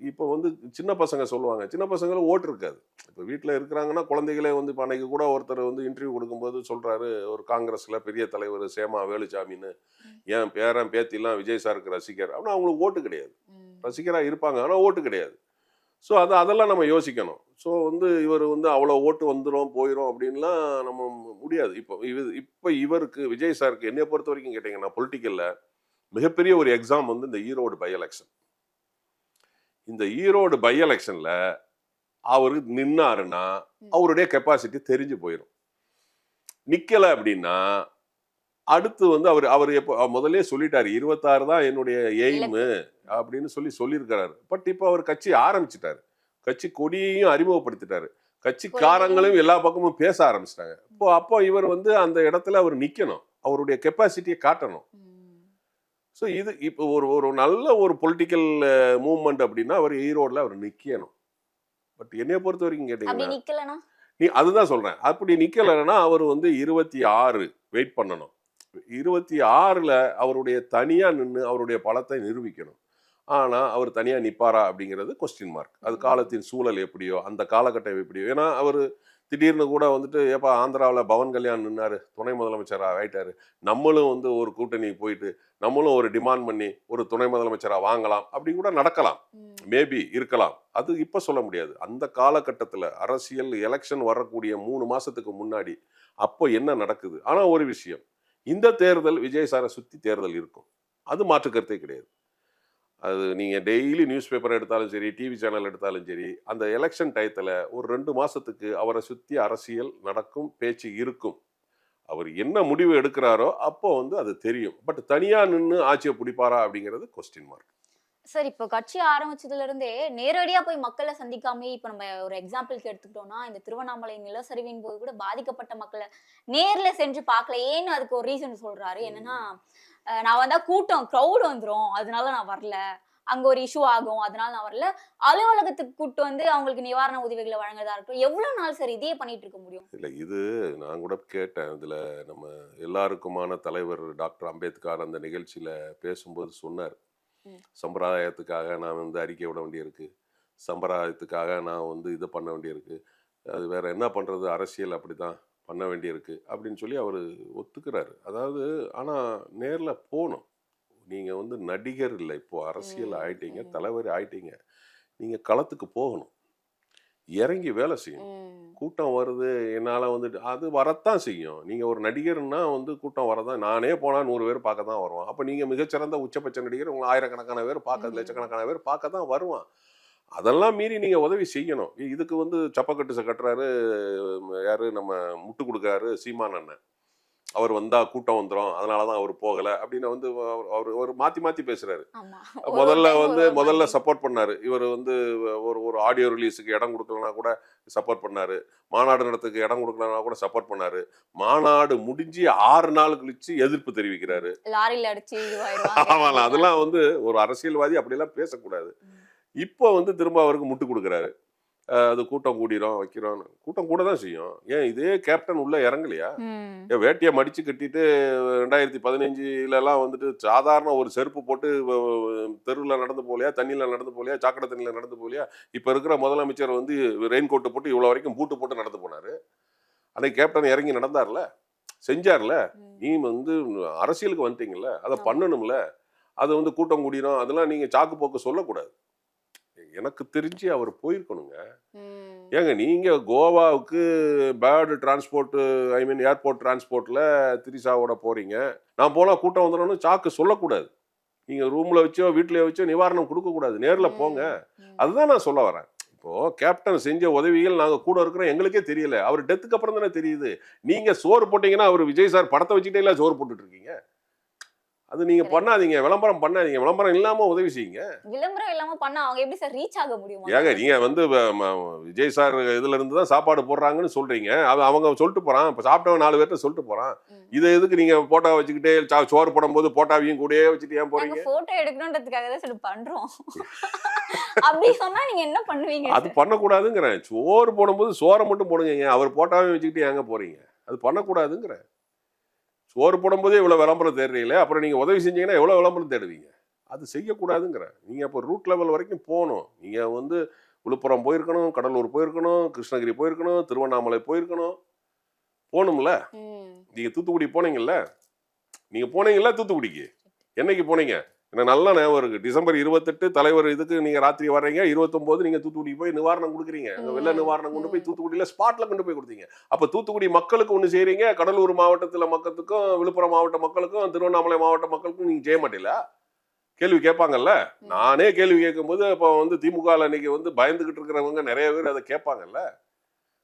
இப்போ வந்து சின்ன பசங்க சொல்லுவாங்க, சின்ன பசங்களும் ஓட்டு இருக்காது. இப்போ வீட்டில் இருக்கிறாங்கன்னா குழந்தைகளே வந்து இப்போ அன்னைக்கு கூட ஒருத்தர் வந்து இன்டர்வியூ கொடுக்கும்போது சொல்கிறாரு, ஒரு காங்கிரஸில் பெரிய தலைவர் சேமா வேலுச்சாமின்னு, ஏன் பேரன் பேத்திலாம் விஜய் சாருக்கு ரசிகர் ஆனால் அவங்களுக்கு ஓட்டு கிடையாது. ரசிகராக இருப்பாங்க ஆனால் ஓட்டு கிடையாது. ஸோ அதெல்லாம் நம்ம யோசிக்கணும். ஸோ வந்து இவர் வந்து அவ்வளோ ஓட்டு வந்துடும் போயிடும் அப்படின்லாம் நம்ம முடியாது. இப்போ இவருக்கு விஜய் சாருக்கு என்னை பொறுத்த வரைக்கும் கேட்டிங்கன்னா பொலிட்டிக்கலில் மிகப்பெரிய ஒரு எக்ஸாம் வந்து இந்த ஈரோடு பை எலெக்ஷன். இந்த ஈரோடு பை எலெக்ஷனில் அவர் நின்னாருன்னா அவருடைய கெப்பாசிட்டி தெரிஞ்சு போயிடும். நிற்கலை அப்படின்னா அடுத்து வந்து அவர் எப்போ முதல்ல சொல்லிட்டாரு, 26 தான் என்னுடைய எய்மு அப்படின்னு சொல்லியிருக்கிறாரு. பட் இப்போ அவர் கட்சி ஆரம்பிச்சிட்டாரு, கட்சி கொடியையும் அறிமுகப்படுத்திட்டாரு, கட்சிக்காரங்களையும் எல்லா பக்கமும் பேச ஆரம்பிச்சிட்டாங்க. அப்போ இவர் வந்து அந்த இடத்துல அவர் நிற்கணும், அவருடைய கெப்பாசிட்டியை காட்டணும். ஸோ இது இப்போ ஒரு நல்ல ஒரு பொலிட்டிக்கல் மூவ்மெண்ட் அப்படின்னா அவர் ஈரோடில் அவர் நிற்கணும். பட் என்னைய பொறுத்த வரைக்கும் கேட்டீங்கன்னா அதுதான் சொல்றேன், அப்படி நிற்கலைன்னா அவர் வந்து 26 வெயிட் பண்ணணும். 26ல் அவருடைய தனியாக நின்று அவருடைய பலத்தை நிரூபிக்கணும். ஆனால் அவர் தனியாக நிற்பாரா அப்படிங்கிறது கொஸ்டின் மார்க். அது காலத்தின் சூழல் எப்படியோ, அந்த காலகட்டம் எப்படியோ. ஏன்னா அவர் திடீர்னு கூட வந்துட்டு ஏப்பா ஆந்திராவில் பவன் கல்யாண் நின்னாரு, துணை முதலமைச்சராக ஆயிட்டாரு, நம்மளும் வந்து ஒரு கூட்டணி போயிட்டு நம்மளும் ஒரு டிமாண்ட் பண்ணி ஒரு துணை முதலமைச்சராக வாங்கலாம் அப்படி கூட நடக்கலாம், மேபி இருக்கலாம். அது இப்போ சொல்ல முடியாது. அந்த காலகட்டத்தில் அரசியல் எலெக்ஷன் வரக்கூடிய 3 மாதத்துக்கு முன்னாடி அப்போ என்ன நடக்குது. ஆனால் ஒரு விஷயம், இந்த தேர்தல் விஜய் சாரை சுற்றி தேர்தல் இருக்கும், அது மாற்று கருத்தே கிடையாது. அது நீங்கள் டெய்லி நியூஸ் பேப்பர் எடுத்தாலும் சரி, டிவி சேனல் எடுத்தாலும் சரி, அந்த எலெக்ஷன் டயத்தில் ஒரு 2 மாதத்துக்கு அவரை சுற்றி அரசியல் நடக்கும், பேச்சு இருக்கும். அவர் என்ன முடிவு எடுக்கிறாரோ அப்போ வந்து அது தெரியும். பட் தனியாக நின்று ஆட்சியை பிடிப்பாரா அப்படிங்கிறது கொஸ்டின் மார்க். சார், இப்போ கட்சி ஆரம்பிச்சதுல இருந்தே நேரடியா போய் மக்களை சந்திக்காம, இப்ப நம்ம ஒரு எக்ஸாம்பிளுக்கு எடுத்துக்கிட்டோம்னா, இந்த திருவண்ணாமலை நிலச்சரிவின் போது கூட பாதிக்கப்பட்ட மக்களை நேர்ல சென்று பார்க்கல. ஏன்னு அதுக்கு ஒரு ரீசன் சொல்றாரு. என்னன்னா, நான் வந்தா க்ரௌட் வந்துரும், அதனால நான் வரல, அங்க ஒரு இஷ்யூ ஆகும், அதனால நான் வரல, அலுவலகத்துக்கு கூட்டு வந்து அவங்களுக்கு நிவாரண உதவிகளை வழங்குறதா இருக்கட்டும். எவ்வளவு நாள் சார் இதே பண்ணிட்டு இருக்க முடியும்? இல்லை, இது நான் கூட கேட்டேன். இதுல நம்ம எல்லாருக்குமான தலைவர் டாக்டர் அம்பேத்கர் அந்த நிகழ்ச்சியில பேசும்போது சொன்னார், சம்பிரதாயத்துக்காக நான் வந்து அறிக்கை விட வேண்டியிருக்கு, சம்பிரதாயத்துக்காக நான் வந்து இது பண்ண வேண்டியிருக்கு, அது வேற என்ன பண்ணுறது, அரசியல் அப்படி தான் பண்ண வேண்டியிருக்கு அப்படின்னு சொல்லி அவர் ஒத்துக்கிறாரு. அதாவது ஆனால் நேரில் போகணும். நீங்கள் வந்து நடிகர் இல்லை, இப்போது அரசியல் ஆயிட்டீங்க, தலைவர் ஆயிட்டீங்க, நீங்கள் களத்துக்கு போகணும், இறங்கி வேலை செய்யணும். கூட்டம் வருது என்னால் வந்துட்டு அது வரத்தான் செய்யும். நீங்கள் ஒரு நடிகர்னா வந்து கூட்டம் வரதான், நானே போனால் 100 பேர் பார்க்க தான் வருவான். அப்போ நீங்கள் மிகச்சிறந்த உச்சபட்ச நடிகர், உங்களை ஆயிரக்கணக்கான பேர் பார்க்க, லட்சக்கணக்கான பேர் பார்க்க தான் வருவான். அதெல்லாம் மீறி நீங்கள் உதவி செய்யணும். இதுக்கு வந்து சப்பக்கட்டு கட்டுறாரு யார், நம்ம முட்டு கொடுக்குறாரு சீமான் அண்ணன். அவர் வந்தால் கூட்டம் வந்துடும், அதனால தான் அவர் போகலை அப்படின்னு வந்து அவர் மாற்றி பேசுகிறாரு. முதல்ல சப்போர்ட் பண்ணார். இவர் வந்து ஒரு ஆடியோ ரிலீஸுக்கு இடம் கொடுக்கலனா கூட சப்போர்ட் பண்ணார், மாநாடு நடத்துக்கு இடம் கொடுக்கலனா கூட சப்போர்ட் பண்ணார். மாநாடு முடிஞ்சு 6 நாள் கழிச்சு எதிர்ப்பு தெரிவிக்கிறாரு. ஆமாம், அதெல்லாம் வந்து ஒரு அரசியல்வாதி அப்படிலாம் பேசக்கூடாது. இப்போ வந்து திரும்ப அவருக்கு முட்டு கொடுக்குறாரு. அது கூட்டம் கூடிரும் வைக்கிறோம், கூட்டம் கூட தான் செய்யும். ஏன் இதே கேப்டன் உள்ள இறங்கலையா? ஏன் வேட்டியை மடிச்சு கட்டிட்டு 2015லலாம் வந்துட்டு சாதாரண ஒரு செருப்பு போட்டு தெருவில் நடந்து போகலையா, தண்ணியில் நடந்து போகலையா, சாக்கடை தண்ணியில் நடந்து போகலையா? இப்போ இருக்கிற முதலமைச்சர் வந்து ரெயின் கோட்டு போட்டு இவ்வளோ வரைக்கும் பூட்டு போட்டு நடந்து போனார். அன்னைக்கு கேப்டன் இறங்கி நடந்தார்ல, செஞ்சார்ல. நீ வந்து அரசியலுக்கு வந்துட்டீங்கல்ல, அதை பண்ணணும்ல. அது வந்து கூட்டம் கூடிரும் அதெல்லாம் நீங்கள் சாக்கு போக்கு சொல்லக்கூடாது. எனக்கு தெரிஞ்சு அவர் போயிருக்கணுங்க. ஏங்க நீங்க கோவாவுக்கு பேர்டு டிரான்ஸ்போர்ட், ஏர்போர்ட் டிரான்ஸ்போர்ட்ல திரிசாவோட போறீங்க, நான் போனா கூட்டம் வந்துடணும்னு சாக்கு சொல்லக்கூடாது. நீங்க ரூம்ல வச்சோ வீட்லயோ வச்சோ நிவாரணம் கொடுக்க கூடாது, நேர்ல போங்க. அதுதான் நான் சொல்ல வரேன். இப்போ கேப்டன் செஞ்ச உதவிகள் நாங்க கூட இருக்கிறோம், எங்களுக்கே தெரியல. அவர் டெத்துக்கு அப்புறம் தானே தெரியுது. நீங்க சோறு போட்டீங்கன்னா அவர் விஜய் சார் படத்தை வச்சுட்டே இல்ல சோறு போட்டுட்டு இருக்கீங்க. அது நீங்க பண்ணாதீங்க, விளம்பரம் பண்ணாதீங்க, விளம்பரம் இல்லாம உதவி செய்யுங்க. விளம்பரம் இல்லாம பண்ணா அவங்க எப்படி சார் ரீச் ஆக முடியும்? ஏங்க நீங்க வந்து விஜய் சார் இதுல இருந்து தான் சாப்பாடு போடுறாங்கன்னு சொல்றீங்க. அது அவங்க சொல்லிட்டு போறான். இப்ப சாப்பிட்டவன் 4 பேர்ட்ட சொல்லிட்டு போறான். இதை எதுக்கு நீங்க போட்டோ வச்சுக்கிட்டே சோறு போடும்போது போட்டாவையும் கூடயே வச்சுட்டு ஏன் போறீங்க? போட்டோ எடுக்கணும்ன்றதுக்காக தான் சார் பண்றோம். அப்படி சொன்னா நீங்க என்ன பண்ணுவீங்க? அது பண்ணக்கூடாதுங்கிறேன். சோறு போடும்போது சோறை மட்டும் போடுங்க. அவர் போட்டாவே வச்சுக்கிட்டு ஏங்க போறீங்க? அது பண்ணக்கூடாதுங்கிறேன். சோறு போடும்போதே இவ்வளவு விளம்பரம் தேடுறீங்களே, அப்புறம் நீங்க உதவி செஞ்சீங்கன்னா எவ்வளவு விளம்பரம் தேடுவீங்க? அது செய்யக்கூடாதுங்கிறேன். நீங்க அப்போ ரூட் லெவல் வரைக்கும் போகணும். நீங்க வந்து விழுப்புரம் போயிருக்கணும், கடலூர் போயிருக்கணும், கிருஷ்ணகிரி போயிருக்கணும், திருவண்ணாமலை போயிருக்கணும். போகணும்ல. நீங்க தூத்துக்குடி போனீங்கல்ல? நீங்க போனீங்கல்ல தூத்துக்குடிக்கு? என்னைக்கு போனீங்க? எனக்கு நல்லா ஞாபகம் இருக்கு. டிசம்பர் 28 தலைவர் இதுக்கு நீங்க ராத்திரி வர்றீங்க. 29 நீங்க தூத்துக்குடிக்கு போய் நிவாரணம் கொடுக்குறீங்க. வெள்ள நிவாரணம் கொண்டு போய் தூத்துக்குடியில ஸ்பாட்ல கொண்டு போய் கொடுத்தீங்க. அப்ப தூத்துக்குடி மக்களுக்கு ஒண்ணு செய்றீங்க, கடலூர் மாவட்டத்துல மக்களுக்கும், விழுப்புரம் மாவட்ட மக்களுக்கும், திருவண்ணாமலை மாவட்ட மக்களுக்கும் நீங்க செய்ய மாட்டீங்களா? கேள்வி கேட்பாங்கல்ல. நானே கேள்வி கேட்கும்போது அப்ப வந்து திமுகல இன்னைக்கு வந்து பயந்துகிட்டு இருக்கிறவங்க நிறைய பேர் அதை கேட்பாங்கல்ல.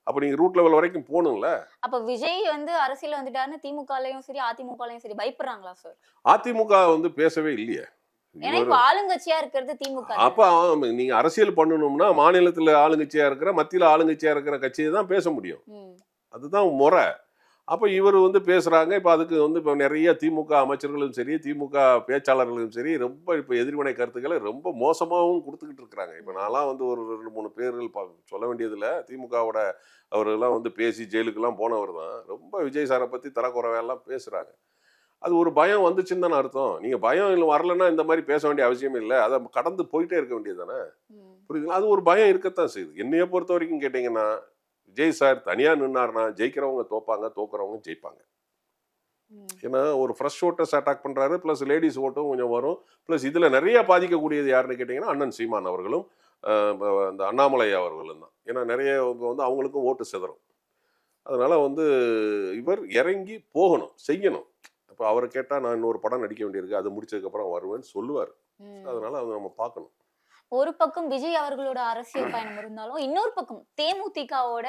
அப்ப நீங்க ரூட் லெவல் வரைக்கும் போகணும்ல. அப்ப விஜய் வந்து அரசியல் வந்துட்டாருன்னு திமுகலயும் சரி அதிமுகலயும் சரி பயப்படுறாங்களா சார்? அதிமுக வந்து பேசவே இல்லையே. ஏன்னா இப்ப ஆளுங்கட்சியா இருக்கிறது திமுக. அப்ப நீங்க அரசியல் பண்ணணும்னா மாநிலத்துல ஆளுங்கட்சியா இருக்கிற, மத்தியில ஆளுங்கட்சியா இருக்கிற கட்சியை தான் பேச முடியும். அதுதான் முறை. அப்ப இவர் வந்து பேசுறாங்க. இப்ப அதுக்கு வந்து இப்ப நிறைய திமுக அமைச்சர்களும் சரி, திமுக பேச்சாளர்களும் சரி, ரொம்ப இப்ப எதிர்வினை கருத்துக்களை ரொம்ப மோசமாகவும் கொடுத்துக்கிட்டு இருக்கிறாங்க. இப்ப நான்லாம் வந்து ஒரு 2-3 பேர்கள் சொல்ல வேண்டியதுல திமுகவோட அவரெல்லாம் வந்து பேசி ஜெயிலுக்கெல்லாம் போனவர் தான். ரொம்ப விஜய் சாரை பத்தி தரக்குறைவெல்லாம் பேசுறாங்க. அது ஒரு பயம் வந்துச்சுன்னு தானே அர்த்தம். நீங்க பயம் வரலன்னா இந்த மாதிரி பேச வேண்டிய அவசியம் இல்லை. அதை கடந்து போயிட்டே இருக்க வேண்டியது தானே. புரியுதுங்களா? அது ஒரு பயம் இருக்கத்தான் செய்யுது. என்னைய பொறுத்த வரைக்கும் கேட்டீங்கன்னா, விஜய் சார் தனியா நின்னாருன்னா ஜெயிக்கிறவங்க தோப்பாங்க, தோக்குறவங்க ஜெயிப்பாங்க. ஏன்னா ஒரு ஃப்ரெஷ் ஓட்டர்ஸ் அட்டாக் பண்றாரு, பிளஸ் லேடிஸ் ஓட்டும் கொஞ்சம் வரும். பிளஸ் இதுல நிறைய பாதிக்கக்கூடியது யாருன்னு கேட்டீங்கன்னா அண்ணன் சீமான் அவர்களும் அந்த அண்ணாமலை அவர்களும் தான். ஏன்னா நிறைய வந்து அவங்களுக்கும் ஓட்டு சிதறும். அதனால வந்து இவர் இறங்கி போகணும், செய்யணும். இப்போ அவரை கேட்டா நான் இன்னொரு படம் நடிக்க வேண்டியிருக்கு, அது முடிச்சதுக்கு அப்புறம் வருவேன்னு சொல்லுவார். அதனால அதை நம்ம பார்க்கணும். ஒரு பக்கம் விஜய் அவர்களோட அரசியல் பயணம் இருந்தாலும் இன்னொரு பக்கம் தேமுதிகவோட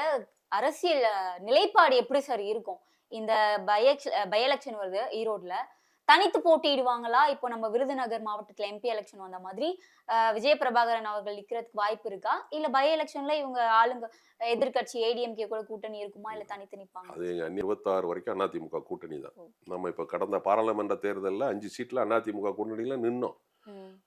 அரசியல் நிலைப்பாடு எப்படி சார் இருக்கும்? இந்த பை எலெக்ஷன் வருது ஈரோட்ல, தனித்து போட்டியிடுவாங்களா? இப்போ நம்ம விருதுநகர் மாவட்டத்துல எம்பி எலெக்ஷன் வந்த மாதிரி விஜய பிரபாகரன் அவர்கள் நிக்கிறதுக்கு வாய்ப்பு இருக்கா? இல்ல பை எலெக்ஷன்ல இவங்க ஆளுங்க எதிர்கட்சி ஏடிஎம்கே கூட கூட்டணி இருக்குமா, இல்ல தனித்து நிப்பாங்க? அது 26 வரைக்கும் அதிமுக கூட்டணி தான். நம்ம இப்ப கடந்த பாராளுமன்ற தேர்தலில் 5 சீட்ல அதிமுக கூட்டணியில நின்னோம்.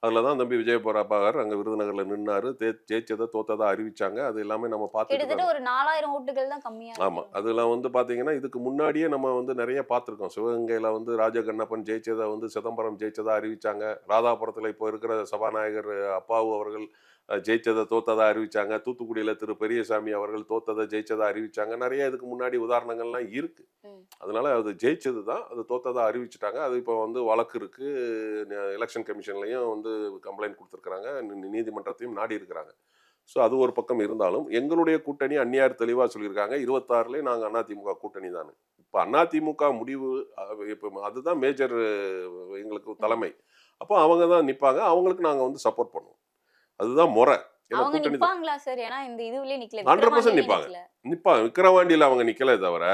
அதுலதான் தம்பி விஜய பிரபாகர் அங்க விருதுநகர்ல நின்னாரு. ஜெயிச்சதை தோத்ததா அறிவிச்சாங்க. அது எல்லாமே நம்ம பார்த்துட்டு ஒரு 4000 ஓட்டுகள் தான் கம்மியா. ஆமா, அதெல்லாம் வந்து பாத்தீங்கன்னா இதுக்கு முன்னாடியே நம்ம வந்து நிறைய பார்த்திருக்கோம். சிவகங்கையில வந்து ராஜகண்ணப்பன் ஜெயிச்சதை வந்து சிதம்பரம் ஜெயிச்சதா அறிவிச்சாங்க. ராதாபுரத்துல இப்போ இருக்கிற சபாநாயகர் அப்பாவு அவர்கள் ஜெயிச்சதை தோத்ததா அறிவிச்சாங்க. தூத்துக்குடியில திரு பெரியசாமி அவர்கள் தோத்ததை ஜெயிச்சதா அறிவிச்சாங்க. நிறைய இதுக்கு முன்னாடி உதாரணங்கள்லாம் இருக்கு. அதனால அது ஜெயிச்சது தான், அது தோத்ததா அறிவிச்சுட்டாங்க. அது இப்போ வந்து வழக்கு இருக்கு, எலெக்ஷன் கமிஷன்லையும் வந்து கம்ப்ளைண்ட் கொடுத்துருக்குறாங்க, நீதிமன்றத்தையும் நாடி இருக்கிறாங்க. ஸோ அது ஒரு பக்கம் இருந்தாலும் எங்களுடைய கூட்டணி அந்நியார் தெளிவாக சொல்லியிருக்காங்க. 26லயும் நாங்கள் அதிமுக கூட்டணி தானே. இப்போ அதிமுக முடிவு இப்போ அதுதான் மேஜர் எங்களுக்கு தலைமை. அப்போ அவங்க தான் நிற்பாங்க, அவங்களுக்கு நாங்கள் வந்து சப்போர்ட் பண்ணுவோம். அதுதான் முறை. 100% நிப்பாங்க. விக்கிரவாண்டியில அவங்க நிக்கல தவிர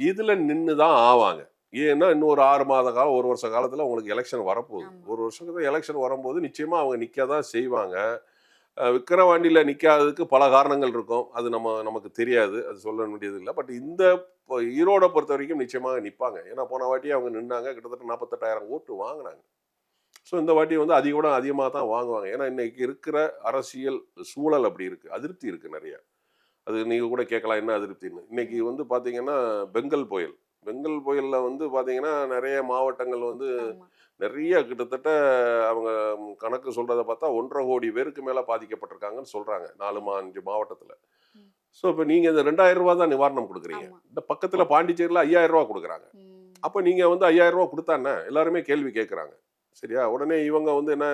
இதுல நின்னுதான் ஆவாங்க. ஏன்னா இன்னும் ஒரு 6 மாத காலம், 1 வருஷ காலத்துல உங்களுக்கு எலெக்ஷன் வரப்போகுது. 1 வருஷத்துக்கு எலெக்ஷன் வரும்போது நிச்சயமா அவங்க நிக்கதான் செய்வாங்க. விக்கிரவாண்டியில நிக்காததுக்கு பல காரணங்கள் இருக்கும். அது நமக்கு தெரியாது, அது சொல்ல வேண்டியது இல்லை. பட் இந்த ஈரோடை பொறுத்த வரைக்கும் நிச்சயமாக நிற்பாங்க. ஏன்னா போன வாட்டி அவங்க நின்னாங்க, கிட்டத்தட்ட 48,000 ஓட்டு வாங்கினாங்க. ஸோ இந்த வாட்டி வந்து அதிகமாக தான் வாங்குவாங்க. ஏன்னா இன்னைக்கு இருக்கிற அரசியல் சூழல் அப்படி இருக்கு, அதிருப்தி இருக்கு நிறைய. அது நீங்க கூட கேட்கலாம் என்ன அதிருப்தின்னு. இன்னைக்கு வந்து பாத்தீங்கன்னா பெங்கல் புயல்ல வந்து பாத்தீங்கன்னா நிறைய மாவட்டங்கள் வந்து நிறைய கிட்டத்தட்ட அவங்க கணக்கு சொல்றதை பார்த்தா 1.5 கோடி பேருக்கு மேல பாதிக்கப்பட்டிருக்காங்கன்னு சொல்றாங்க 4-5 மாவட்டத்துல. ஸோ இப்போ நீங்க இந்த 2000 ரூபா தான் நிவாரணம் கொடுக்குறீங்க. இந்த பக்கத்துல பாண்டிச்சேரியில் 5000 ரூபா கொடுக்குறாங்க. அப்போ நீங்க வந்து 5000 ரூபா கொடுத்தானே எல்லாருமே கேள்வி கேட்குறாங்க. சரியா? உடனே இவங்க வந்து என்ன,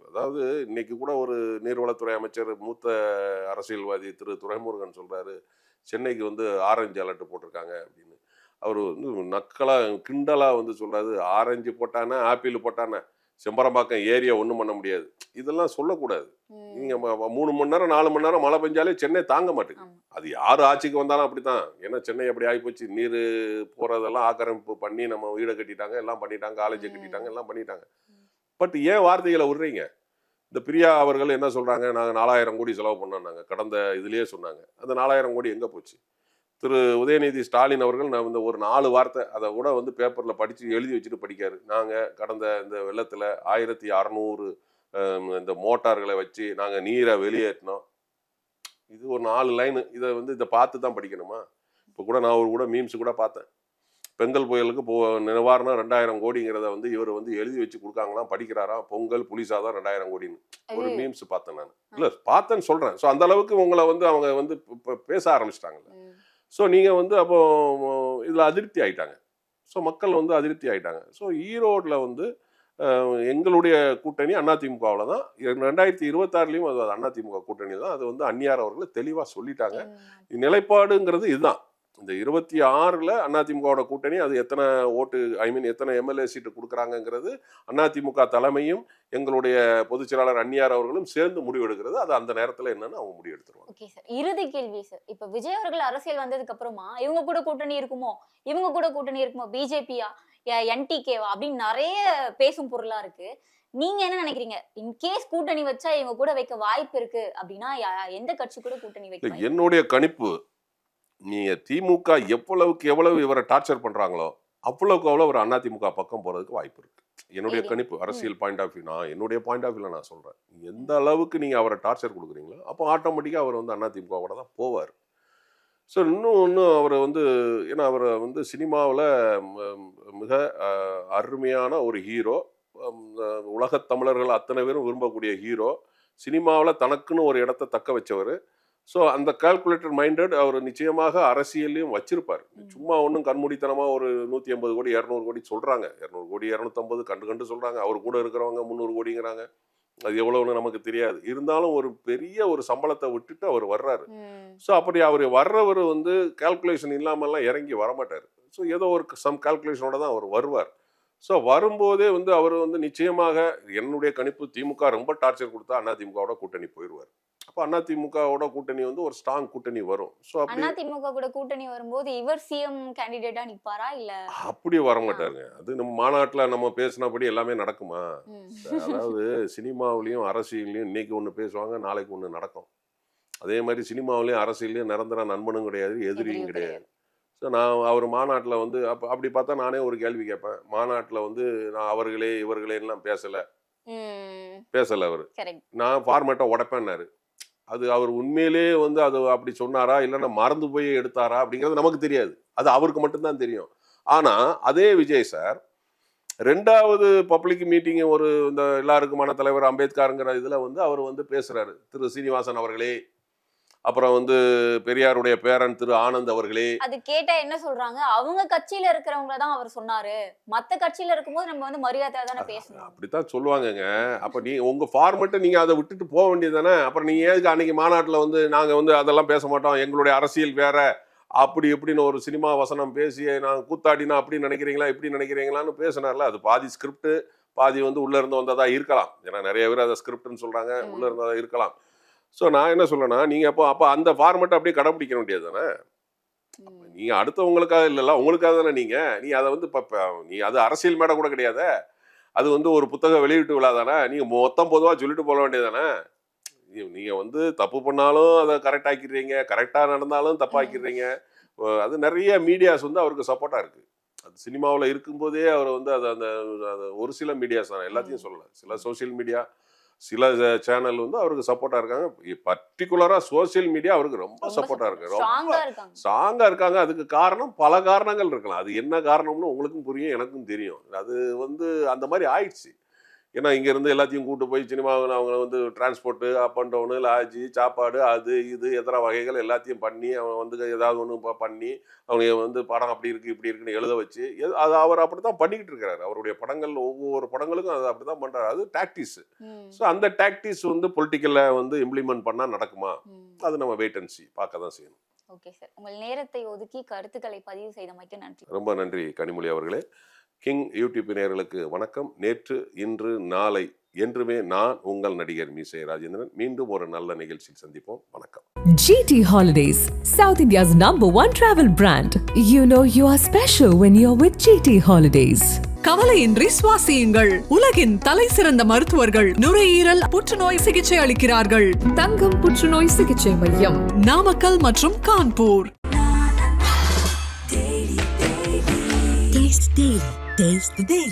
அதாவது இன்னைக்கு கூட ஒரு நீர்வளத்துறை அமைச்சர் மூத்த அரசியல்வாதி திரு துரைமுருகன் சொல்றாரு, சென்னைக்கு வந்து ஆரஞ்சு அலர்ட் போட்டிருக்காங்க அப்படின்னு. அவர் வந்து நக்கலா கிண்டலா வந்து சொல்றாரு, ஆரஞ்சு போட்டானே ஆப்பிள் போட்டானே, செம்பரம்பாக்கம் ஏரியா ஒன்றும் பண்ண முடியாது, இதெல்லாம் சொல்லக்கூடாது. நீங்கள் 3 மணி நேரம் 4 மணி நேரம் மழை பெஞ்சாலே சென்னை தாங்க மாட்டேங்குது. அது யார் ஆட்சிக்கு வந்தாலும் அப்படித்தான். ஏன்னா சென்னை அப்படி ஆகிப்போச்சு. நீர் போகிறதெல்லாம் ஆக்கிரமிப்பு பண்ணி நம்ம வீடை கட்டிட்டாங்க, எல்லாம் பண்ணிட்டாங்க, காலேஜை கட்டிட்டாங்க, எல்லாம் பண்ணிட்டாங்க. பட் ஏன் வார்த்தைகளை விடுறீங்க? இந்த பிரியா அவர்கள் என்ன சொல்கிறாங்க, நாங்கள் 4000 கோடி செலவு பண்ணோன்னாங்க, கடந்த இதுலேயே சொன்னாங்க. அந்த 4000 கோடி எங்கே போச்சு? திரு உதயநிதி ஸ்டாலின் அவர்கள் நான் இந்த ஒரு 4 வார்த்தை அதை கூட வந்து பேப்பரில் படித்து எழுதி வச்சுட்டு படிக்காரு. நாங்கள் கடந்த இந்த வெள்ளத்தில் 1600 இந்த மோட்டார்களை வச்சு நாங்கள் நீரை வெளியேற்றினோம். இது ஒரு 4 லைனு. இதை வந்து இதை பார்த்து தான் படிக்கணுமா? இப்போ கூட நான் ஒரு கூட மீம்ஸ் கூட பார்த்தேன். பெங்கல் புயலுக்கு நிவாரணம் 2000 கோடிங்கிறத வந்து இவர் வந்து எழுதி வச்சு கொடுக்காங்களாம், படிக்கிறாராம். பொங்கல் புலிசாதான் 2000 கோடின்னு ஒரு மீம்ஸ் பார்த்தேன் நான். இல்லை பார்த்தேன்னு சொல்கிறேன். ஸோ அந்த அளவுக்கு உங்களை வந்து அவங்க வந்து இப்போ பேச ஆரம்பிச்சிட்டாங்கல்ல. ஸோ நீங்கள் வந்து அப்போ இதில் அதிருப்தி ஆகிட்டாங்க. ஸோ மக்கள் வந்து அதிருப்தி ஆகிட்டாங்க. ஸோ ஈரோட்டில் வந்து எங்களுடைய கூட்டணி அதிமுகவில் தான். 2026லையும் அது அதிமுக கூட்டணி தான். அது வந்து அந்நியார் அவர்கள் தெளிவாக சொல்லிட்டாங்க. நிலைப்பாடுங்கிறது இதுதான். இந்த 26ல் அதிமுகவோட கூட்டணி, அது எத்தனை ஓட்டு எத்தனை எம்எல்ஏ சீட்டு கொடுக்குறாங்கங்கிறது அதிமுக தலைமையும் எங்களுடைய பொதுச் செயலாளர் அந்நியார் அவர்களும் சேர்ந்து முடிவெடுக்கிறது. அது அந்த நேரத்தில் என்னன்னு அவங்க முடிவெடுத்துருவாங்க. ஓகே சார், இறுதி கேள்வி சார். இப்போ விஜய் அவர்கள் அரசியல் வந்ததுக்கு அப்புறமா இவங்க கூட கூட்டணி இருக்குமோ, இவங்க கூட கூட்டணி இருக்குமோ, பிஜேபியா என்டிகேவா அப்படின்னு நிறைய பேசும் பொருளா இருக்கு. நீங்க என்ன நினைக்கிறீங்க? இன்கேஸ் கூட்டணி வச்சா இவங்க கூட வைக்க வாய்ப்பு இருக்கு அப்படின்னா எந்த கட்சி கூட கூட்டணி வைக்க? என்னுடைய கணிப்பு, நீங்க திமுக எவ்வளவு இவரை டார்ச்சர் பண்றாங்களோ அவ்வளவுக்கு அவ்வளவு ஒரு அதிமுக பக்கம் போறதுக்கு வாய்ப்பு இருக்கு. என்னுடைய கணிப்பு, அரசியல் பாயிண்ட் ஆஃப் வியூ, என்னுடைய பாயிண்ட் ஆஃப் வியூல நான் சொல்றேன். எந்த அளவுக்கு நீங்க அவரை டார்ச்சர் கொடுக்குறீங்களோ அப்போ ஆட்டோமேட்டிக்கா அவர் வந்து அதிமுகவோட தான் போவார். ஸோ இன்னும் அவரை வந்து, ஏன்னா அவரை வந்து சினிமாவில் மிக அருமையான ஒரு ஹீரோ, உலகத் தமிழர்கள் அத்தனை பேரும் விரும்பக்கூடிய ஹீரோ, சினிமாவில் தனக்குன்னு ஒரு இடத்த தக்க வச்சவர். ஸோ அந்த கால்குலேட்டட் மைண்டட் அவர் நிச்சயமாக அரசியலையும் வச்சிருப்பார். சும்மா ஒன்றும் கண்மூடித்தனமாக ஒரு 180 கோடி 200 கோடி சொல்கிறாங்க, 200 கோடி 250 கண்டு சொல்கிறாங்க. அவர் கூட இருக்கிறவங்க 300 கோடிங்கிறாங்க. அது எவ்வளவுன்னு நமக்கு தெரியாது. இருந்தாலும் ஒரு பெரிய ஒரு சம்பளத்தை விட்டுட்டு அவர் வர்றாரு. ஸோ அப்படி அவர் வர்றவர் வந்து கால்குலேஷன் இல்லாமல்லாம் இறங்கி வரமாட்டார். ஸோ ஏதோ ஒரு கால்குலேஷனோட தான் அவர் வருவார். ஸோ வரும்போதே வந்து அவர் வந்து நிச்சயமாக, என்னுடைய கணிப்பு, திமுக ரொம்ப டார்ச்சர் கொடுத்தா அதிமுகவோட கூட்டணி போயிடுவார். அப்போ அதிமுகவோட கூட்டணி வந்து ஒரு ஸ்ட்ராங் கூட்டணி வரும். ஸோ அதிமுக கூட கூட்டணி வரும்போது இவர் சிஎம் கேண்டிடேட்டா நிப்பாரா இல்ல? அப்படி வரமாட்டாருங்க. அது நம்ம மாநாட்டில் நம்ம பேசினபடி எல்லாமே நடக்குமா? அதாவது சினிமாவிலையும் அரசியலையும் இன்னைக்கு ஒன்று பேசுவாங்க, நாளைக்கு ஒன்று நடக்கும். அதே மாதிரி சினிமாவிலையும் அரசியலையும் நிரந்தர நண்பனும் கிடையாது, எதிரியும் கிடையாது. ஸோ நான் அவர் மாநாட்டில் வந்து அப்படி பார்த்தா நானே ஒரு கேள்வி கேட்பேன். மாநாட்டில் வந்து நான் அவர்களே இவர்களே எல்லாம் பேசலை அவர். நான் ஃபார்மேட்டை உடைப்பேன்னாரு. அது அவர் உண்மையிலே வந்து அது அப்படி சொன்னாரா இல்லைன்னா மறந்து போய் எடுத்தாரா அப்படிங்கிறது நமக்கு தெரியாது. அது அவருக்கு மட்டும்தான் தெரியும். ஆனால் அதே விஜய் சார் 2வது பப்ளிக் மீட்டிங், ஒரு இந்த எல்லாருக்குமான தலைவர் அம்பேத்கருங்கிற இதில் வந்து அவர் வந்து பேசுகிறாரு. திரு சீனிவாசன் அவர்களே, அப்புறம் வந்து பெரியாருடைய பேரன் திரு ஆனந்த் அவர்களே. அது கேட்டா என்ன சொல்றாங்க, அவங்க கட்சியில இருக்கிறவங்கள தான் அவர் சொன்னாரு, மத்த கட்சியில இருக்கும்போது நம்ம வந்து மரியாதை தானே பேசணும், அப்படித்தான் சொல்லுவாங்கங்க. அப்ப நீ உங்க ஃபார்மேட்டை நீங்க அதை விட்டுட்டு போக வேண்டியது தானே. அப்புறம் நீங்க ஏதுக்கு அன்னைக்கு மாநாட்டில் வந்து நாங்க வந்து அதெல்லாம் பேச மாட்டோம், எங்களுடைய அரசியல் வேற, அப்படி இப்படின்னு ஒரு சினிமா வசனம் பேசி நான் கூத்தாடினா அப்படி நினைக்கிறீங்களா இப்படி நினைக்கிறீங்களான்னு பேசினார்ல. அது பாதி ஸ்கிரிப்ட், பாதி வந்து உள்ள இருந்து வந்ததா இருக்கலாம். ஏன்னா நிறைய பேர் அதை ஸ்கிரிப்ட்னு சொல்றாங்க, உள்ள இருந்ததா இருக்கலாம். ஸோ நான் என்ன சொல்லேன்னா, நீங்கள் அப்போ அந்த ஃபார்மெட்டை அப்படியே கடைப்பிடிக்க வேண்டியது தானே. நீங்கள் அடுத்தவங்களுக்காக இல்லைல்ல, உங்களுக்காக தானே. நீ அதை வந்து நீ அது அரசியல் மேடை கூட கிடையாது, அது வந்து ஒரு புத்தக வெளியீட்டு விழா தானே. நீங்கள் மொத்தம் பொதுவாக சொல்லிட்டு போக வேண்டியது தானே. நீங்கள் வந்து தப்பு பண்ணாலும் அதை கரெக்டாக்கிடுறீங்க, கரெக்டாக நடந்தாலும் தப்பாக்கிடுறீங்க. அது நிறைய மீடியாஸ் வந்து அவருக்கு சப்போர்ட்டாக இருக்குது. அது சினிமாவில் இருக்கும்போதே அவர் வந்து அந்த ஒரு சில மீடியாஸ் தான், எல்லாத்தையும் சொல்லலை, சில சோசியல் மீடியா, சில சேனல் வந்து அவருக்கு சப்போர்ட்டா இருக்காங்க. பர்டிகுலரா சோசியல் மீடியா அவருக்கு ரொம்ப சப்போர்ட்டா இருக்கு, ரொம்ப ஸ்ட்ராங்கா இருக்காங்க. அதுக்கு காரணம் பல காரணங்கள் இருக்கலாம். அது என்ன காரணம்னு உங்களுக்கும் புரியும், எனக்கும் தெரியும். அது வந்து அந்த மாதிரி ஆயிடுச்சு. ஏன்னா இங்கேருந்து எல்லாத்தையும் கூட்டு போய் சினிமாவில் அவங்க வந்து டிரான்ஸ்போர்ட்டு, அப் அண்ட் டவுனு, லாட்ஜி, சாப்பாடு, அது இது எத்தனை வகைகள் எல்லாத்தையும் பண்ணி அவன் வந்து ஏதாவது ஒன்று பண்ணி அவங்க வந்து படம் அப்படி இருக்குது இப்படி இருக்குன்னு எழுத வச்சு அது அவர் அப்படி தான் பண்ணிக்கிட்டு இருக்கிறாரு. அவருடைய படங்கள் ஒவ்வொரு படங்களுக்கும் அது அப்படி தான் பண்ணுறாரு. அது டாக்டிஸ். ஸோ அந்த டாக்டிஸ் வந்து பொலிட்டிக்கலில் வந்து இம்ப்ளிமெண்ட் பண்ணால் நடக்குமா? அது நம்ம வெயிட் அண்ட் சீ பார்க்க தான் செய்யணும். ஓகே சார், உங்கள் நேரத்தை ஒதுக்கி கருத்துக்களை பதிவு செய்தமைக்கு நன்றி. ரொம்ப நன்றி கனிமொழி அவர்களே. கிங் யூடியூப் நேயர்களுக்கு வணக்கம். நேற்று, இன்று, நாளை என்றுமே நான் உங்கள் நடிகர் மீசை ராஜேந்திரன். மீண்டும் ஒரு நல்ல நிகழ்ச்சியில் சந்திப்போம். வணக்கம். GT Holidays, South India's #1 travel brand. You know you are special when you're with GT Holidays. கவலையின்றி சுவாசியுங்கள். உலகின் தலை சிறந்த மருத்துவர்கள் நுரையீரல் புற்றுநோய் சிகிச்சை அளிக்கிறார்கள். தங்கம் புற்றுநோய் சிகிச்சை மையம், நாமக்கல் மற்றும் கான்பூர். Taste the Daily.